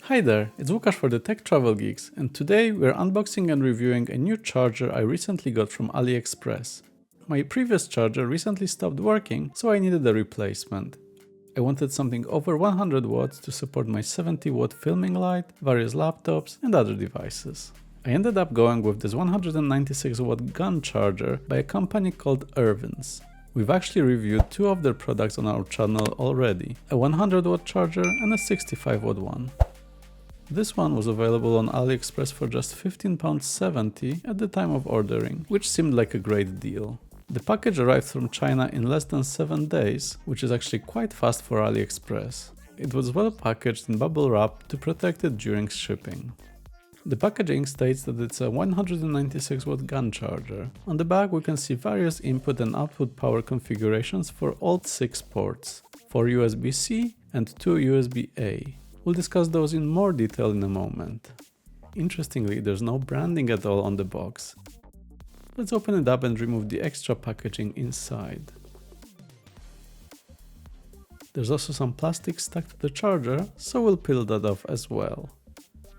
Hi there, it's Lukasz for the Tech Travel Geeks, and today we're unboxing and reviewing a new charger I recently got from AliExpress. My previous charger recently stopped working, so I needed a replacement. I wanted something over 100 watts to support my 70 watt filming light, various laptops and other devices. I ended up going with this 196 watt GaN charger by a company called URVNS. We've actually reviewed two of their products on our channel already, a 100 watt charger and a 65 watt one. This one was available on AliExpress for just £15.70 at the time of ordering, which seemed like a great deal. The package arrived from China in less than 7 days, which is actually quite fast for AliExpress. It was well packaged in bubble wrap to protect it during shipping. The packaging states that it's a 196 watt GaN charger. On the back we can see various input and output power configurations for all 6 ports, 4 USB-C and 2 USB-A. We'll discuss those in more detail in a moment. Interestingly, there's no branding at all on the box. Let's open it up and remove the extra packaging inside. There's also some plastic stuck to the charger, so we'll peel that off as well.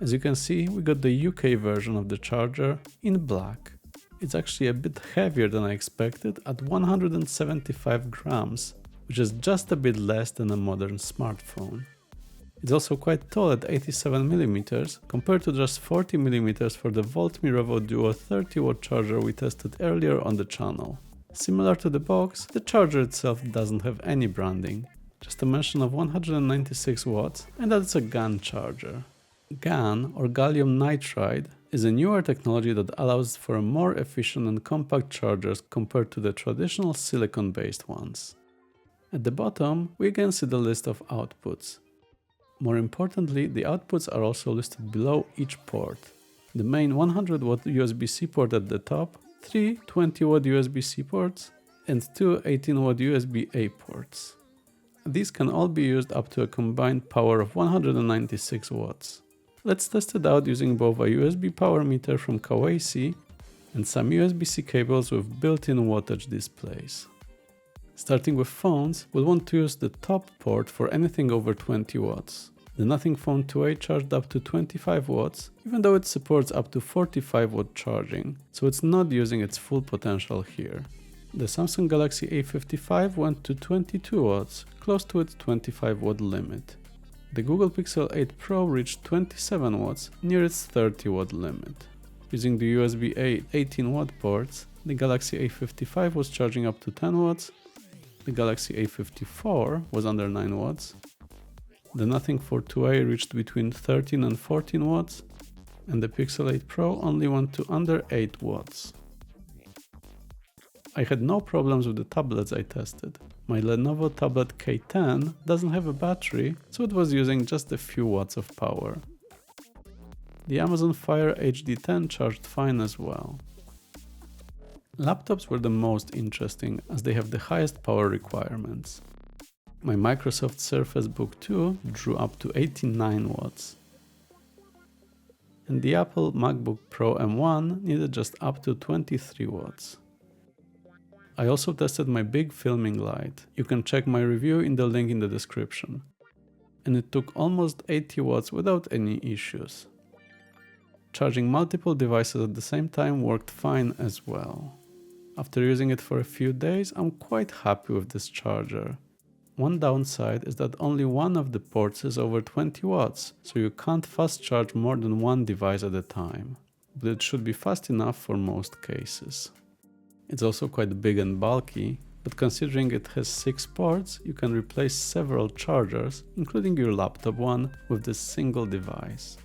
As you can see, we got the UK version of the charger in black. It's actually a bit heavier than I expected at 175 grams, which is just a bit less than a modern smartphone. It's also quite tall at 87mm compared to just 40mm for the Volt Me Revo Duo 30 watt charger we tested earlier on the channel. Similar to the box, the charger itself doesn't have any branding, just a mention of 196 watts and that it's a GaN charger. GaN, or gallium nitride, is a newer technology that allows for more efficient and compact chargers compared to the traditional silicon-based ones. At the bottom, we can see the list of outputs. More importantly, the outputs are also listed below each port. The main 100 watt USB-C port at the top, 3 20 watt USB-C ports, and 2 18 watt USB-A ports. These can all be used up to a combined power of 196 watts. Let's test it out using both a USB power meter from Kawasi and some USB-C cables with built-in wattage displays. Starting with phones, we'll want to use the top port for anything over 20 watts. The Nothing Phone 2A charged up to 25 watts, even though it supports up to 45 watt charging, so it's not using its full potential here. The Samsung Galaxy A55 went to 22 watts, close to its 25 watt limit. The Google Pixel 8 Pro reached 27 watts, near its 30 watt limit. Using the USB-A 18 watt ports, the Galaxy A55 was charging up to 10 watts, the Galaxy A54 was under 9 watts, the Nothing Phone 2A reached between 13 and 14 watts, and the Pixel 8 Pro only went to under 8 watts. I had no problems with the tablets I tested. My Lenovo tablet K10 doesn't have a battery, so it was using just a few watts of power. The Amazon Fire HD10 charged fine as well. Laptops were the most interesting as they have the highest power requirements. My Microsoft Surface Book 2 drew up to 89 watts. And the Apple MacBook Pro M1 needed just up to 23 watts. I also tested my big filming light. You can check my review in the link in the description. And it took almost 80 watts without any issues. Charging multiple devices at the same time worked fine as well. After using it for a few days, I'm quite happy with this charger. One downside is that only one of the ports is over 20 watts, so you can't fast charge more than one device at a time. But it should be fast enough for most cases. It's also quite big and bulky, but considering it has 6 ports, you can replace several chargers, including your laptop one, with this single device.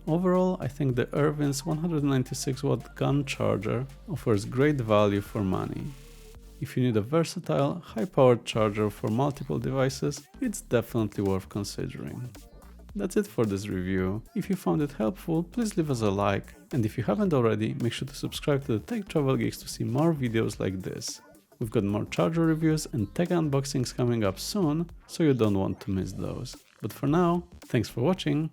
Overall, I think the URVNS 196 watt GaN charger offers great value for money. If you need a versatile, high-powered charger for multiple devices, it's definitely worth considering. That's it for this review. If you found it helpful, please leave us a like, and if you haven't already, make sure to subscribe to the Tech Travel Geeks to see more videos like this. We've got more charger reviews and tech unboxings coming up soon, so you don't want to miss those. But for now, thanks for watching.